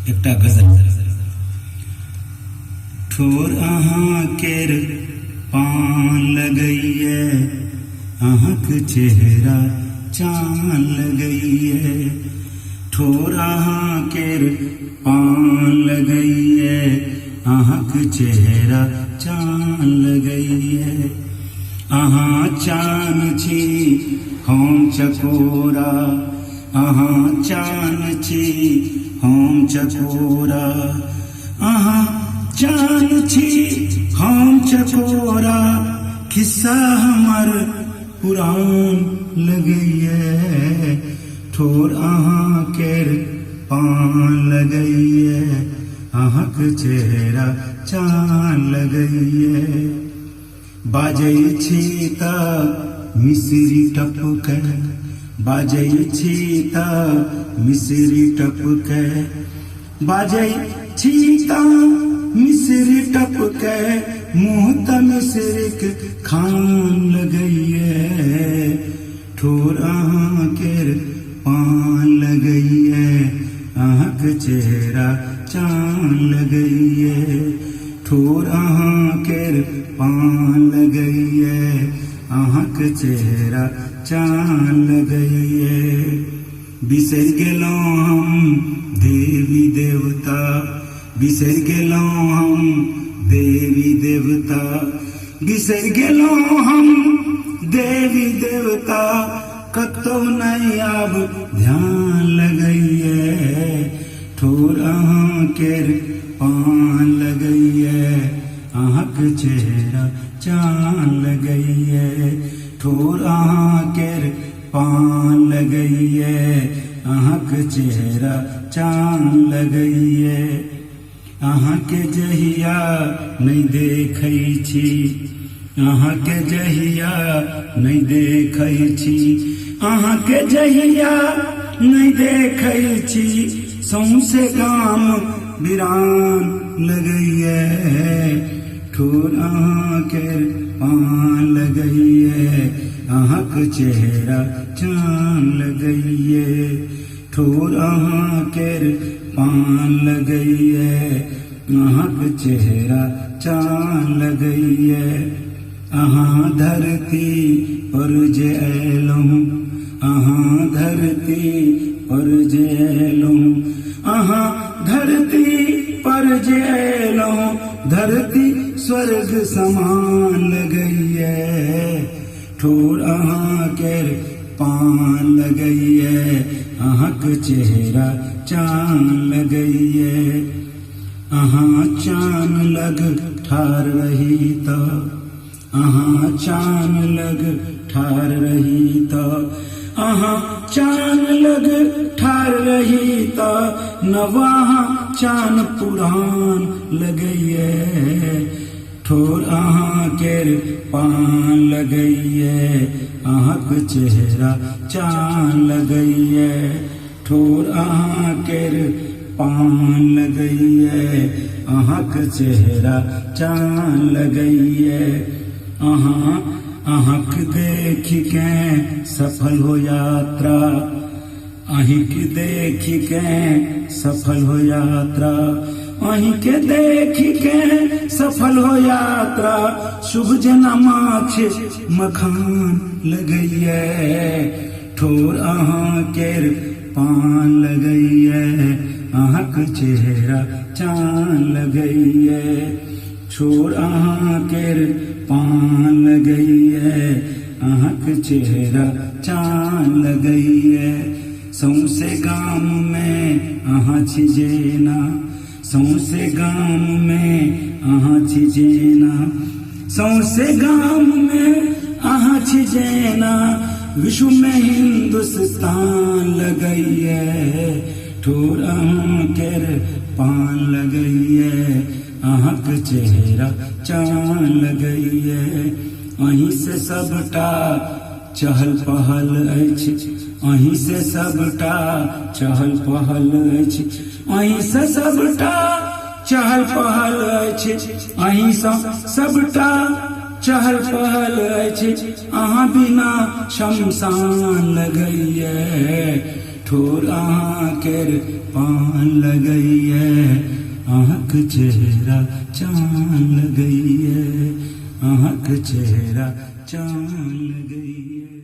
एकटा गजल। ठोर अहाँ केर पान लगइए, अहाँक चेहरा चान लगइए। ठोर अहाँ केर पान लगइए, अहाँक चेहरा चान लगइए। अहाँ चान छी हम चकोरा, अहाँ चान छी हम चकोरा। अहाँ चान छी हम चकोरा, खिस्सा हमर पुरान लगइए। ठोर अहाँ केर पान लगइए, अहाँक चेहरा चान लगइए। बाजै छी तऽ मिसरी टपकै, बाजै छी तऽ मिसरी टपकै। बाजै छी तऽ मिसरी टपकै, मुँह तऽ मिसरीक खान लगइए। ठोर अहाँ केर पान लगइए, अहाँक चेहरा चान लगइए। ठोर अहाँ केर पान लगइए, अहाँक चेहरा चान लगइए। बिसरि गेलहुँ हम देवी देवता, बिसरि गेलहुँ हम देवी देवता। बिसरि गेलहुँ हम देवी देवता, कतहु नहि आब ध्यान लगइए। ठोर अहाँ केर पान लगइए, अहाँक चेहरा चान लगइए। ठोर अहाँ केर पान लगइए, अहाँक चेहरा चान लगइए। अहाँके जहिया नहि देखै छी, अहाँके जहिया नहि देखै छी, अहाँके जहिया नहि देखै छी, सौंसे गाम बिरान लगइए। ठोर अहाँ केर पान लगइए, अहाँक चेहरा चान लगइए। ठोर अहाँ केर पान लगइए, अहाँक चेहरा चान लगइए। अहाँ धरती पर जे अयलहुँ, अहाँ धरती पर जे अयलहुँ, अहाँ धरती पर जे अयलहुँ, धरती स्वर्ग समान लगइए। ठोर अहाँ केर पान लगइए, अहाँक चेहरा चान लगइए। अहाँ चान लग ठार रही तऽ, अहाँ चान लग ठार रही तऽ, अहाँ चान लग ठार रही तऽ, नवाहा चान पुरान लगइए। ठोर अहाँ केर पान लगइए, अहाँक चेहरा चान लगइए। ठोर अहाँ केर पान लगइए, अहाँक चेहरा चान लगइए। अहाँक देखिके सफल हो यात्रा, अहींके देखिके सफल हो यात्रा, अहींके देखिके सफल हो यात्रा। शुभ जना माछ मखान लगइए। ठोर अहाँ केर पान लगइए, अहाँक चेहरा चान लगइए। ठोर अहाँ केर पान लगइए, अहाँक चेहरा चान लगइए। सौंसे गाम में अहाँ छी जेना, सौंसे गाम में अहाँ छी जेना, सौंसे गाम में अहाँ छी जेना। विश्व में हिंदुस्तान लगइए। ठोर अहाँ केर पान लगइए, अहाँक चेहरा चान लगइए। अहीं से सबटा चहल पहल अछि, अहीं से सबटा चहल पहल अछि, अहीं से सबटा चहल पहल अछि, अहीं से सबटा चहल पहल अछि। अहाँ बिना शमशान लगइए। ठोर आँखेर पान लगैए अहाँक चेहरा चान लगैए अहाँक चेहरा चान लगैए।